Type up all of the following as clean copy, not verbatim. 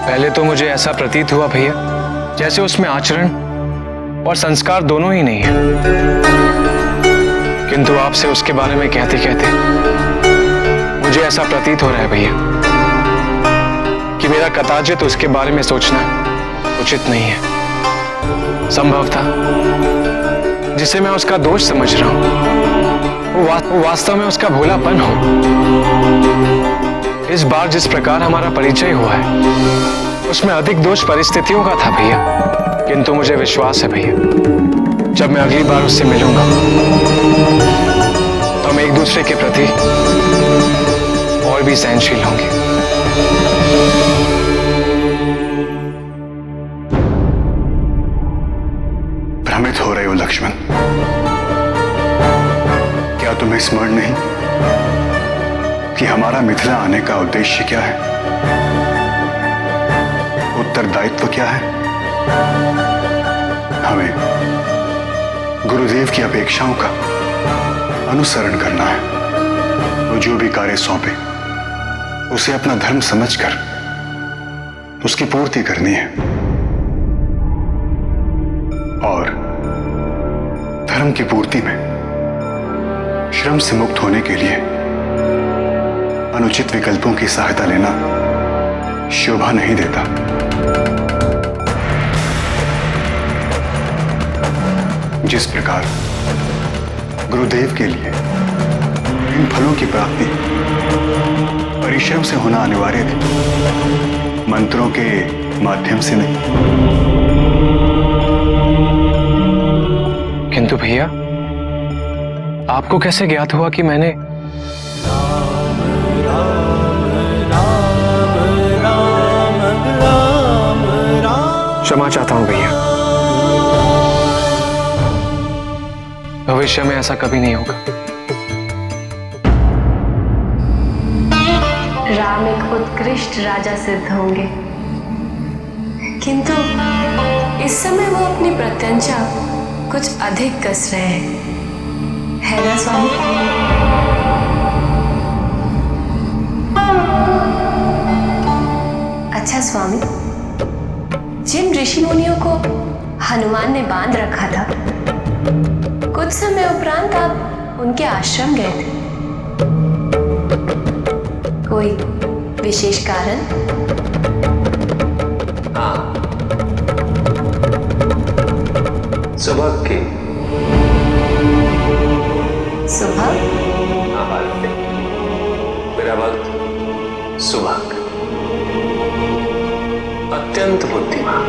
पहले तो मुझे ऐसा प्रतीत हुआ भैया जैसे उसमें आचरण और संस्कार दोनों ही नहीं है, किंतु आपसे उसके बारे में कहते कहते मुझे ऐसा प्रतीत हो रहा है भैया कि मेरा कदाचित उसके बारे में सोचना उचित नहीं है। संभव था जिसे मैं उसका दोष समझ रहा हूं वो वास्तव में उसका भोलापन हो। इस बार जिस प्रकार हमारा परिचय हुआ है उसमें अधिक दोष परिस्थितियों का था भैया, किंतु मुझे विश्वास है भैया जब मैं अगली बार उससे मिलूंगा तो हम एक दूसरे के प्रति और भी सहनशील होंगे। भ्रमित हो रहे हो लक्ष्मण? क्या तुम्हें स्मरण नहीं कि हमारा मिथिला आने का उद्देश्य क्या है, उत्तरदायित्व क्या है? हमें गुरुदेव की अपेक्षाओं का अनुसरण करना है। वो जो भी कार्य सौंपे उसे अपना धर्म समझकर उसकी पूर्ति करनी है, और धर्म की पूर्ति में श्रम से मुक्त होने के लिए अनुचित विकल्पों की सहायता लेना शोभा नहीं देता। जिस प्रकार गुरुदेव के लिए इन फलों की प्राप्ति परिश्रम से होना अनिवार्य थी, मंत्रों के माध्यम से नहीं। किंतु भैया आपको कैसे ज्ञात हुआ कि मैंने क्षमा चाहता हूं भैया, भविष्य में ऐसा कभी नहीं होगा। राम एक उत्कृष्ट राजा सिद्ध होंगे, किंतु इस समय वो अपनी प्रत्यंचा कुछ अधिक कस रहे हैं, है ना स्वामी? अच्छा स्वामी, जिन ऋषि मुनियों को हनुमान ने बांध रखा था, कुछ समय उपरांत आप उनके आश्रम गए थे, कोई विशेष कारण? हाँ, सुबह की। सुबह? हाँ बालक, मेरा वक्त सुबह का, अत्यंत बुद्धिमान।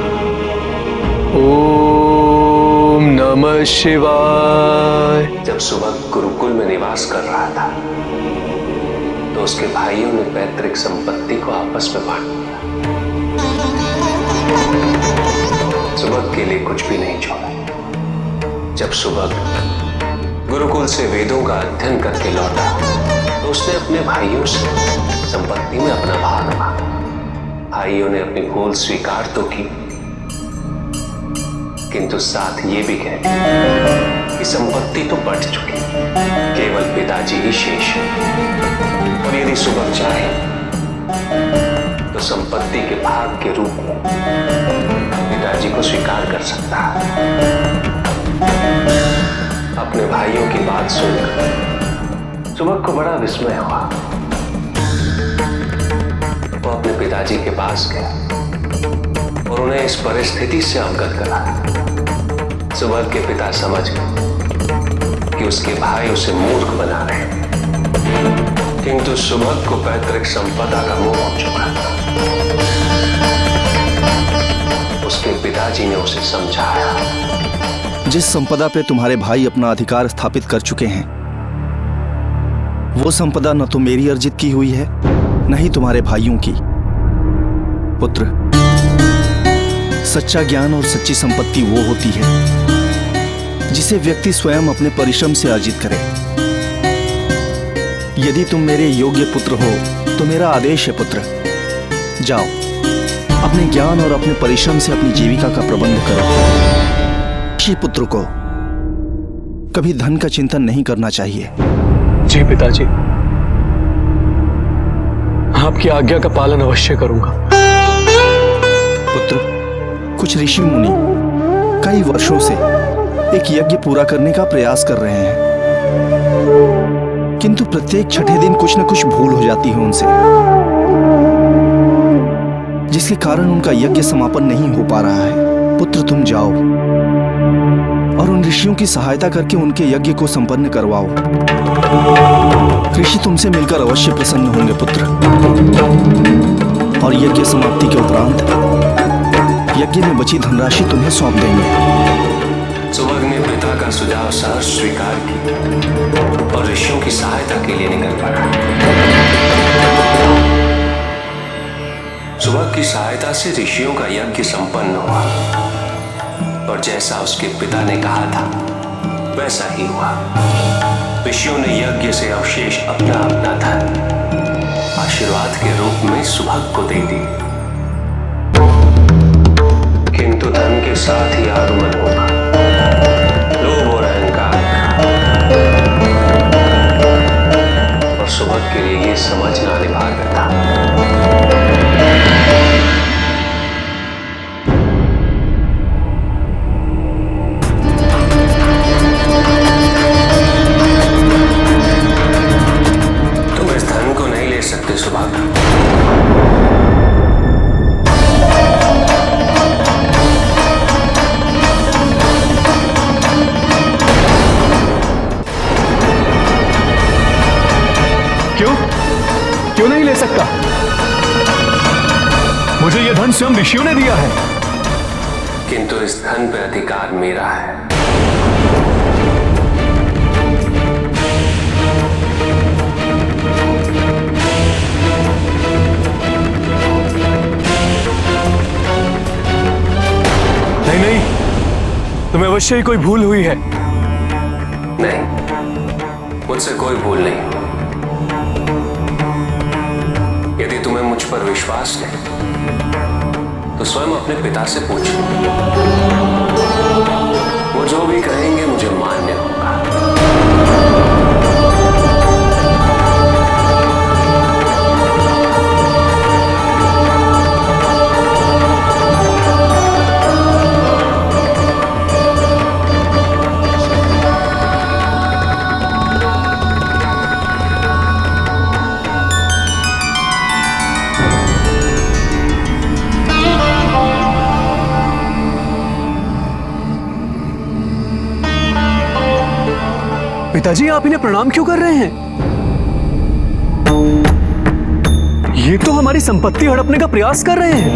ओम नमः शिवाय। जब सुबह गुरुकुल में निवास कर रहा था तो उसके भाइयों ने पैतृक संपत्ति को आपस में बांट दिया। सुबह के लिए कुछ भी नहीं छोड़ा। जब सुबह गुरुकुल से वेदों का अध्ययन करके लौटा तो उसने अपने भाइयों से संपत्ति में अपना भाग मांगा। भाइयों ने अपनी भूल स्वीकार तो की, किंतु साथ ये भी कह कि संपत्ति तो बढ़ चुकी, केवल पिताजी ही शेष है, और यदि सुबह चाहे तो संपत्ति के भाग के रूप में पिताजी को स्वीकार कर सकता है। अपने भाइयों की बात सुनकर सुबह को बड़ा विस्मय हुआ। वो अपने पिताजी के पास गया और उन्हें इस परिस्थिति से अवगत कराया। सुबह के पिता समझ गए कि उसके भाई उसे मूर्ख बना रहे हैं, किंतु सुबह को पैतृक संपदा का मोह हो चुका था। उसके पिताजी ने उसे समझाया, जिस संपदा पे तुम्हारे भाई अपना अधिकार स्थापित कर चुके हैं, वो संपदा न तो मेरी अर्जित की हुई है न ही तुम्हारे भाइयों की। पुत्र, सच्चा ज्ञान और सच्ची संपत्ति वो होती है जिसे व्यक्ति स्वयं अपने परिश्रम से अर्जित करे। यदि तुम मेरे योग्य पुत्र हो तो मेरा आदेश है पुत्र, जाओ अपने ज्ञान और अपने परिश्रम से अपनी जीविका का प्रबंध करो। ऋषि पुत्र को कभी धन का चिंतन नहीं करना चाहिए। जी पिताजी, आपकी आज्ञा का पालन अवश्य करूंगा। पुत्र, कुछ ऋषि मुनि कई वर्षों से एक यज्ञ पूरा करने का प्रयास कर रहे हैं, किंतु प्रत्येक छठे दिन कुछ न कुछ भूल हो जाती है उनसे, जिसके कारण उनका यज्ञ समापन नहीं हो पा रहा है। पुत्र, तुम जाओ और उन ऋषियों की सहायता करके उनके यज्ञ को संपन्न करवाओ। ऋषि तुमसे मिलकर अवश्य प्रसन्न होंगे पुत्र, और यज्ञ समाप्ति के उपरांत यज्ञ में बची धनराशि तुम्हें सौंप देंगे। सुभग ने पिता का सुझाव सहर्ष स्वीकार किया और ऋषियों की सहायता के लिए निकल पड़ा। सुभग की सहायता से ऋषियों का यज्ञ संपन्न हुआ और जैसा उसके पिता ने कहा था वैसा ही हुआ। ऋषियों ने यज्ञ से अवशेष अपना अपना धन आशीर्वाद के रूप में सुभग को दे दी, किंतु धन के साथ ही आगमन हुआ लोभ और अहंकार और सुभग के लिए ये समझना अनिवार्य था। क्यों नहीं ले सकता? मुझे यह धन स्वयं ऋषियों ने दिया है। किंतु इस धन पर अधिकार मेरा है। नहीं नहीं, तुम्हें अवश्य ही कोई भूल हुई है। नहीं, मुझसे कोई भूल नहीं। यदि तुम्हें मुझ पर विश्वास है तो स्वयं अपने पिता से पूछो, वो जो भी कहेंगे मुझे मान्य होगा। पिताजी, आप इन्हें प्रणाम क्यों कर रहे हैं? ये तो हमारी संपत्ति हड़पने का प्रयास कर रहे हैं।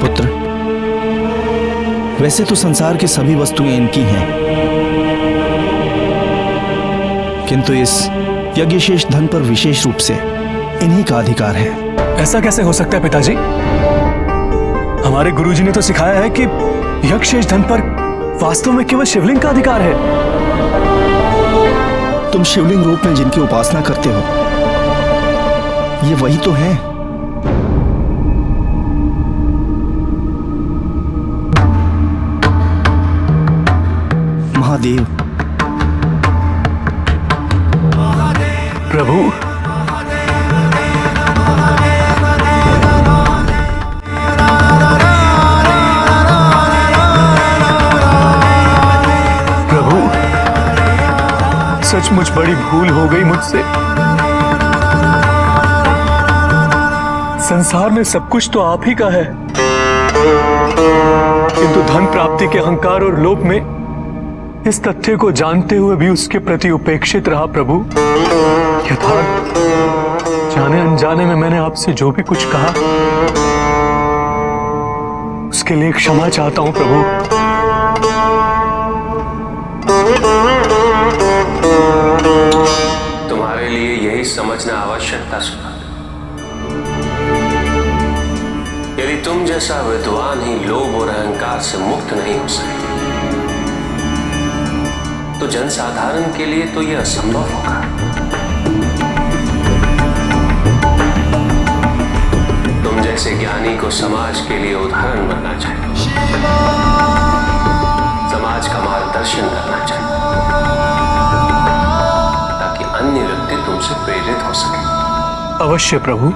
पुत्र, वैसे तो संसार की सभी वस्तुएं इनकी हैं, किंतु इस यज्ञशेष धन पर विशेष रूप से इन्हीं का अधिकार है। ऐसा कैसे हो सकता है पिताजी? हमारे गुरुजी ने तो सिखाया है कि यज्ञशेष धन पर वास्तव में केवल शिवलिंग का अधिकार है। तुम शिवलिंग रूप में जिनकी उपासना करते हो, ये वही तो है। महादेव। प्रभु, सचमुच बड़ी भूल हो गई मुझसे। संसार में सब कुछ तो आप ही का है, किंतु धन प्राप्ति के अहंकार और लोभ में इस तथ्य को जानते हुए भी उसके प्रति उपेक्षित रहा। प्रभु, यथार्थ जाने अनजाने में मैंने आपसे जो भी कुछ कहा उसके लिए क्षमा चाहता हूं प्रभु। तुम्हारे लिए यही समझना आवश्यक था सुभग। यदि तुम जैसा विद्वान ही लोभ और अहंकार से मुक्त नहीं हो सके तो जनसाधारण के लिए तो यह असंभव होगा। तुम जैसे ज्ञानी को समाज के लिए उदाहरण बनना चाहिए, समाज का मार्गदर्शन करना चाहिए। अवश्य प्रभु।